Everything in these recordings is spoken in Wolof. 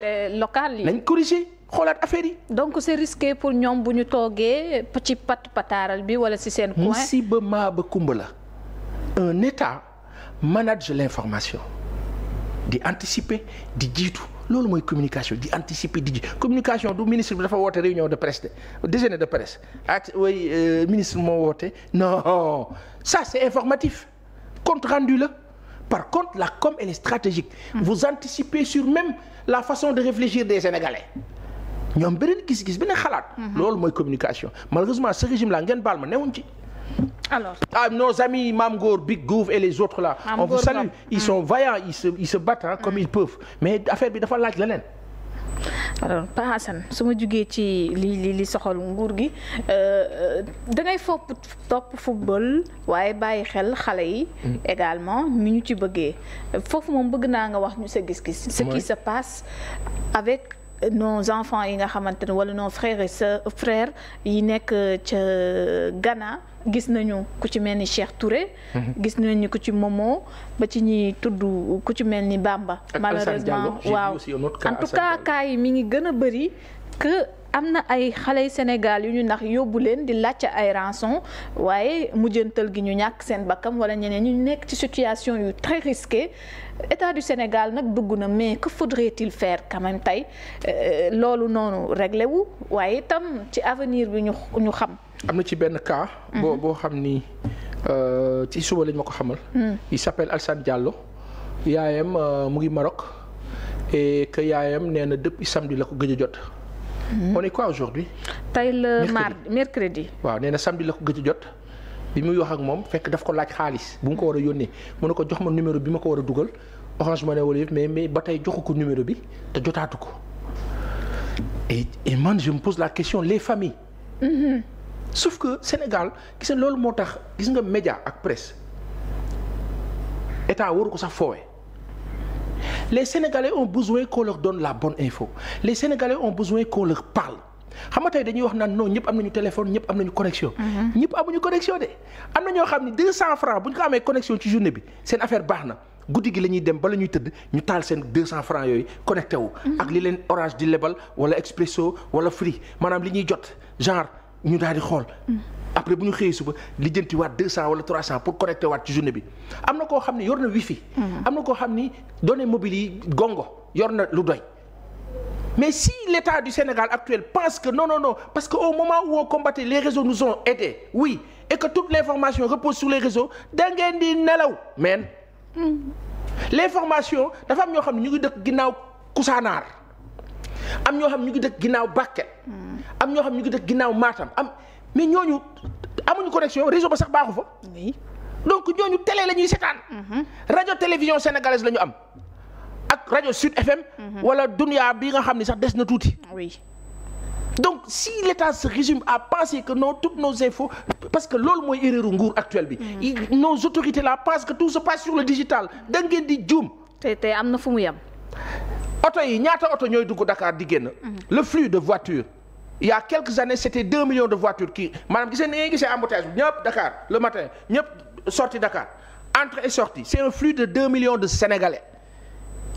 local yi nañ corriger xoolaat affaire yi. donc c'est risqué pour ñoom bu ñu toogee ci pataaral bi wala ci seen coin. musiba maa ba kumba la. un état manage l'information di anticiper di jiitu loolu mooy communication di anticiper di jiitu communication du ministre bi dafa woote réunion de presse de déjeuner de presse ak ministre moo woote non ça c'est informatif compte rendu la. Par contre, la com, elle est stratégique. Vous anticipez sur même la façon de réfléchir des Sénégalais. ñoom beneen gis-gis beneen xalaat. loolu mooy communication malheureusement ce régime-là ngeen baal ma newuñ ci. alors nos amis Mame Ngor Big Gouv et les autres là. on vous salue ils sont vaillants ils se battent comme ils peuvent mais affaire bi dafa laaj leneen. alors Pa Assane su ma jugee ci li soxal nguur gi da ngay topp football waaye bàyyi xel xale yi. également ni ñu ci bëggee foofu moom bëgg naa nga wax ñu sa gis-gis. ce qui se passe avec nos enfants yi nga xamante ne wala nos frères et frères yi nekk ca Ghana. gis nañu ku ci mel ni Cheikh Touré. gis nañu ku ci Momo ba ci ñi tudd ku ci mel ni Bamba. malheureusement waaw en tout cas yi mi ngi gën a bëri que am na ay xale Sénégal yu ñu ndax yóbbu leen di laajte ay rançon waaye mujjantal gi ñu ñàkk seen bakkam wala ñeneen ñu nekk ci situation yu très risquée état du Sénégal nag dugg na mais que faudrait-il faire quand même tey loolu noonu réglé wu waaye itam ci avenir bi ñu xam. am na ci benn cas. boo xam ni ci suba lañ ma ko xamal. il s'appelle Alassane Diallo yaayam mu ngi Maroc et que yaayam nee na depuis samedi la ko gëj a jot. on est quoi aujourd'hui? tey la mercredi. waaw nee na samedi la ko gëj a jot bi muy wax ak moom fekk daf ko laaj xaalis bu mu ko war a yónnee mu ne ko jox ma numéro bi ma ko war a dugal Orange Money wala yëpp mais ba tey joxu ko numéro bi te jotaatu ko et man je me pose la question les familles. Sauf que Sénégal gis nga loolu moo tax gis nga média ak presse état waru ko sax foowee les Sénégalais ont besoin qu'on leur donne la bonne info les Sénégalais ont besoin qu'on leur parle xam nga tey dañuy wax naan non ñëpp am nañu téléphone ñëpp am nañu connexion. ñëpp amuñu connexion de am na ñoo xam ni 200 francs bu ñu ko amee connexion ci journée bi seen affaire baax na guddi gi la ñuy dem bala ñuy tëdd ñu taal seen 200 francs yooyu connecté wu. ak li leen Orange di lebal wala Expresso wala Free maanaam li ñuy jot genre. ñu daal di xool après bu ñu xëyee suba lijjanti waat 200 wala 300 pour connecter waat ci journée bi am na koo xam ne yor na wifi. am na koo xam ni données mobiles yi gongo yor na lu doy mais si l'État du Sénégal actuel pense que non parce que au moment où on combattait les réseaux nous ont aidés oui et que toute l'information repose sur les réseaux da ngeen di nelaw men l'information dafa am ñoo xam ne ñu ngi dëkk ginnaaw Kousanaar am ñoo xam ñu ngi dëkk ginnaaw Bakel. am ñoo xam ñu ngi dëkk ginnaaw Matam mais ñooñu amuñu connexion réseau ba sax baaxu fa. oui donc ñooñu télé la ñuy seetaan. radio télévision sénégalaise la ñu am ak rajo Sud FM. wala Dunia bi nga xam ni sax des na tuuti. oui donc si l'État se résume à penser que non toutes nos infos parce que loolu mooy erreur nguur actuelle bi. nos autorités là pensent que tout se passe sur le digital da ngeen di juum. te am na fu mu yem. oto yi ñaata oto ñooy dugg Dakar di génn. le flux de voitures il y a quelques années c'était 2 millions de voitures qui maanaam gisee ni ngay gisee embouteillage bi ñëpp Dakar le matin ñëpp sortie Dakar entrée et sortie c'est un flux de 2 millions de Sénégalais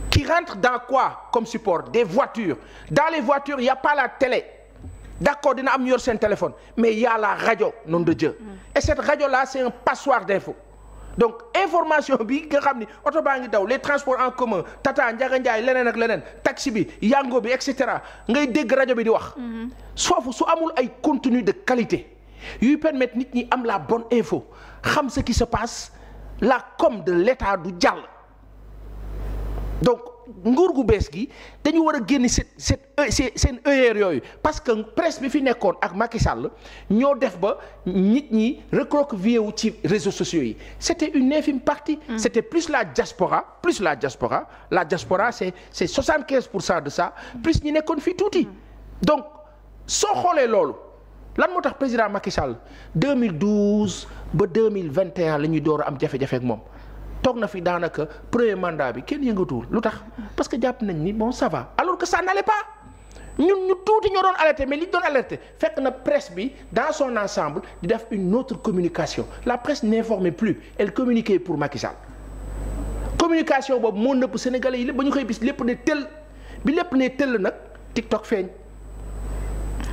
qui rentrent dans quoi comme support des voitures dans les voitures il y a pas la télé d'accord dina am ñu yor seen téléphone mais il y a la radio nom de Dieu et cette radio là c'est un passoire d'infos donc information bi nga xam ni oto baa ngi daw les transports en commun Tata Ndiaga Ndiaye leneen ak leneen taxi bi Yango bi et cetera ngay dégg rajo bi di wax. soofu su amul ay contenu de qualité yuy permettre nit ñi am la bonne info xam ce qui se passe la com de l'État du jàll. donc nguur gu bees gi dañu war a génn seen erreur yooyu parce que presse bi fi nekkoon ak Macky Sall ñoo def ba nit ñi recroquevillé wu ci réseaux sociaux yi c'était une infime partie. C'était plus la diaspora la diaspora c'est 75% de ça plus ñi nekkoon fii tuuti. donc soo xoolee loolu lan moo tax président Macky Sall 2012 ba 2021 la ñuy door a am jafe-jafe ak moom. toog na fi daanaka premier mandat bi kenn yëngatuwul lu tax parce que jàpp nañ ni bon ça va alors que ça n'allait pas ñun ñu tuuti ñoo doon alerter mais li ñu doon alerter fekk na presse bi dans son ensemble di def une autre communication la presse n'informait plus elle communiquait pour Macky Sall communication boobu moo nëpp Sénégalais yi lépp ba ñu koy bis lépp ne tel bi lépp ne tëll nag TikTok feeñ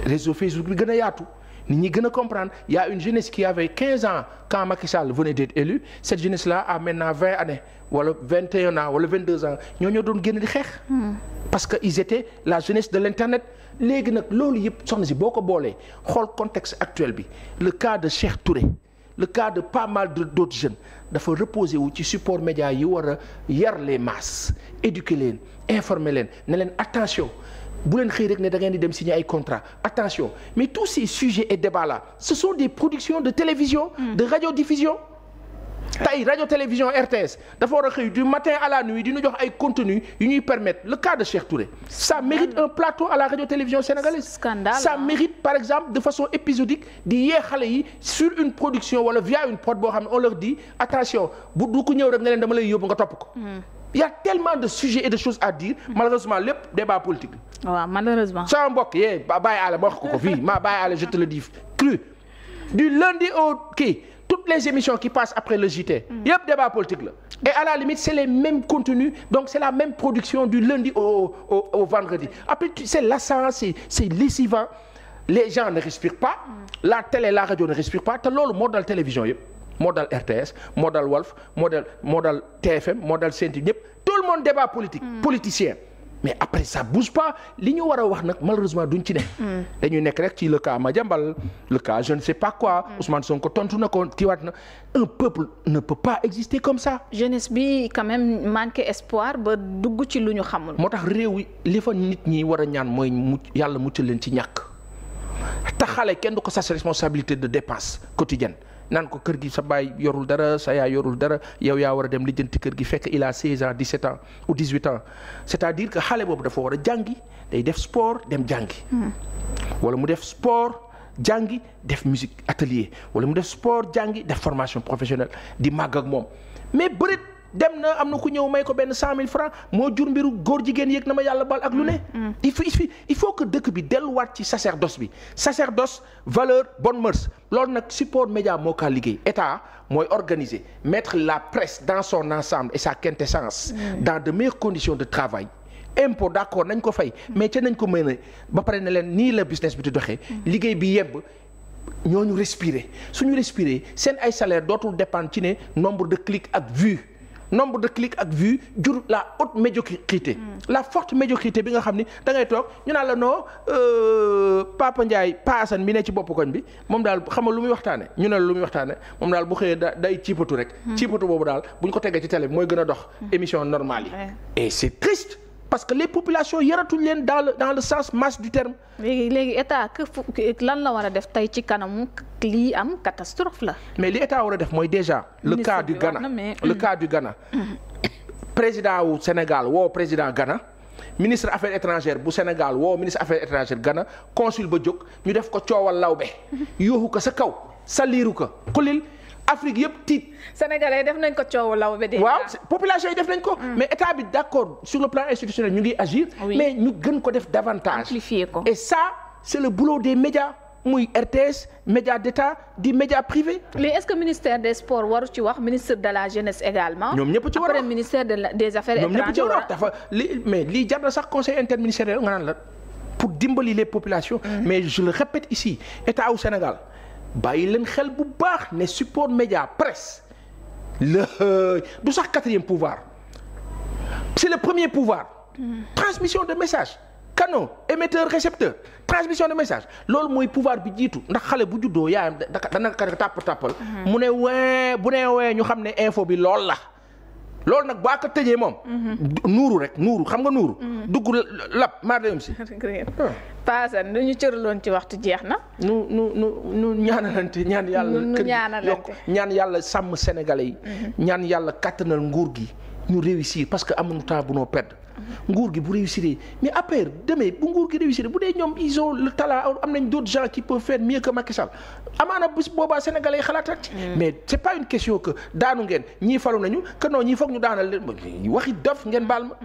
réseau Facebook bi gën a yaatu nit ñi gën a comprendre il y a une jeunesse qui avait 15 ans quand Macky Sall venait d'être élu cette jeunesse là a maintenant 20 années wala 21 ans wala 22 ans ñoo doon génn di xeex. parce que ils étaient la jeunesse de l'internet léegi nag loolu yëpp soxna si boo ko boolee xool contexte actuel bi le cas de Cheikh Touré le cas de pas mal d'autres jeunes dafa reposer wu ci support média yi war a yar les masses éduquer leen informer leen ne leen attention bu leen xëy rek ne da ngeen di dem signer ay contrat attention mais tous ces sujets et débats là ce sont des productions de télévision de radiodiffusion tey radio télévision RTS dafa war a xëy du matin à la nuit di ñu jox ay contenu yu ñuy permettre le cas de Cheikh Touré ça mérite un plateau à la radio télévision sénégalaise scandale ça mérite par exemple de façon épisodique di yee xale yi sur une production wala via une prod boo xam ne on leur dit attention bu du ko ñëw rek ne leen dama lay yóbbu nga topp ko il y a tellement de sujets et de choses à dire malheureusement lépp débat politique la. waaw malheureusement. sama mbokk yee bàyyi àll ma wax ko fii ma bàyyi àll je te le dis cru du lundi au kii toutes les émissions qui passent après le JT yëpp débat politique la et à la limite c'est les mêmes contenus donc c'est la même production du lundi au vendredi après c'est lassant c'est lessivant les gens ne respirent pas la télé la radio ne respire pas te loolu moo dal télévision yëpp moo dal RTS moo dal Walf moo dal TFM moo dal Sen TV ñëpp tout le monde débat politique politicien mais après ça bouge pas li ñu war a wax nag malheureusement duñ ci ne dañuy nekk rek ci le cas Madiambal le cas je ne sais pas quoi Ousmane Sonko tontu na ko tiwaat na un peuple ne peut pas exister comme ça jeunesse bi quand même manqué espoir ba dugg ci lu ñu xamul. moo tax réew yi li fa nit ñi war a ñaan mooy yàlla muccal leen ci ñàkk te xale kenn du ko sas responsabilité de dépense quotidienne naan ko kër gi sa baay yorul dara sa yaay yorul dara yow yaa war a dem lijjanti kër gi fekk il a 16 ans 17 ans ou 18 ans c'est-à-dire que xale boobu dafa war a jàngi day def sport dem jàngi wala mu def sport jàngi def musique atelier wala mu def sport jàngi def formation professionnelle di màgg ak moom mais bërit dem na am na ku ñëw may ko benn 100 000 francs moo jur mbiru góor jigéen yéeg na ma yàlla bal ak lu ne il faut que dëkk bi delluwaat ci sacerdoce bi sacerdoce valeur bonne mœurs loolu nag support média moo kaa liggéey état mooy organiser mettre la presse dans son ensemble et sa quintessence dans de meilleures conditions de travail impôt d'accord nañ ko fay mais ca nañ ko mën a ba pare ne leen nii la business bi di doxee liggéey bi yemb ñooñu respirer suñu respirer seen ay salaire dootul dépendre ci ne nombre de clics ak vues nombre de clics ak vues jur la haute médiocrité la forte médiocrité bi nga xam ni da ngay toog ñu naan la non Papa Ndiaye Pa Assane bi ne ci bopp koñ bi moom daal xamal lu muy waxtaane ñu ne la lu muy waxtaane moom daal bu xëyee day ciipatu rek ciipatu boobu daal bu ñu ko tegee ci télé bi mooy gën a dox émission normale yi et c'est triste parce que les populations yaratuñ leen dans le sens masse du terme. léegi état lan la war a def tey ci kanamu lii am catastrophe la. mais li état war a def mooy déjà. le cas du Ghana président wu Sénégal woo président Ghana ministre affaires étrangères bu Sénégal woo ministre affaires étrangères Ghana consul ba jóg ñu def ko coowal lawbe yóoxu ko sa kaw saliiru ko xulil Afrique yëpp tiit. Sénégalais def nañ ko coow law ba dégg waaw population yi def nañ ko. mais état bi d'accord sur le plan institutionnel ñu ngi agir. mais ñu gën ko def davantage. amplifier ko et ça c'est le boulot des médias muy RTS média d'État di média privé. léegi est-ce que ministère des sports waru ci wax ministre de la jeunesse également. ñoom ñëpp ci war a après ministère des affaires étrangères. ñoom ñëpp ci war a dafa mais lii jar na sax conseil interministériel nga naan la pour dimbali les populations. mais je le répète ici état au Sénégal. bàyyi leen xel bu baax ne support média presse du sax quatrième pouvoir c'est le premier pouvoir transmission de message canaux émetteur récepteur transmission de message loolu mooy pouvoir bi jiitu ndax xale bu juddoo yaayam dana ko tàppal mu ne wee bu ne wee ñu xam ne info bi lool la loolu nag boo ko tëjee moom nuuru xam nga nuuru dugg lap maar dayom si Paasan lu ñu cëraloon ci waxtu jeex na. nu ñaanalante ñaan yàlla ñaan yàlla sàmm sénégalais yi. ñaan yàlla kàttanal nguur gi ñu réussir parce que amuñu temps bu noo perdre. nguur gi bu réussir mais après demee bu nguur gi réussir bu dee ñoom ils ont le talent am nañ d'autres gens qui peuvent faire mieux que Macky Sall amaana bés boobaa sénégalais yi xalaat rek. mais c'est pas une question que daanu ngeen ñii falu nañu que non ñii foog ñu daanal leen waxi dof ngeen baal ma.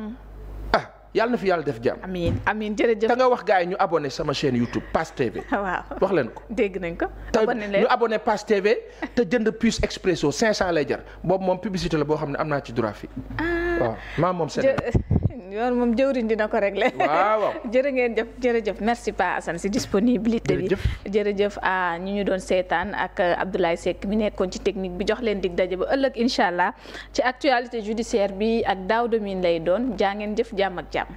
yàlla na fi yàlla def jàmm. amiin jërëjëf. da nga wax gars yi ñu abonné sama chaîne YouTube Pass TV. waaw wax leen ko. dégg nañ ko. abonné leen ñu abonné Pass TV te jënd puce expresso 500 lay jar boobu moom publicité la boo xam ne am naa ci droit fii. waaw maa moom Sénégal. yoon moom jëwriñ dina ko régler. waaw jërë ngeen jëf jërëjëf merci Pa Assane si disponibilité bi. jërëjëf à ñi ñu doon seetaan ak Abdoulaye Seck mi nekkoon ci technique bi jox leen dig daje ba ëllëg incha allah ci actualité judiciaire bi ak Daouda Mine lay doon jaa ngeen jëf jàmm ak jàmm.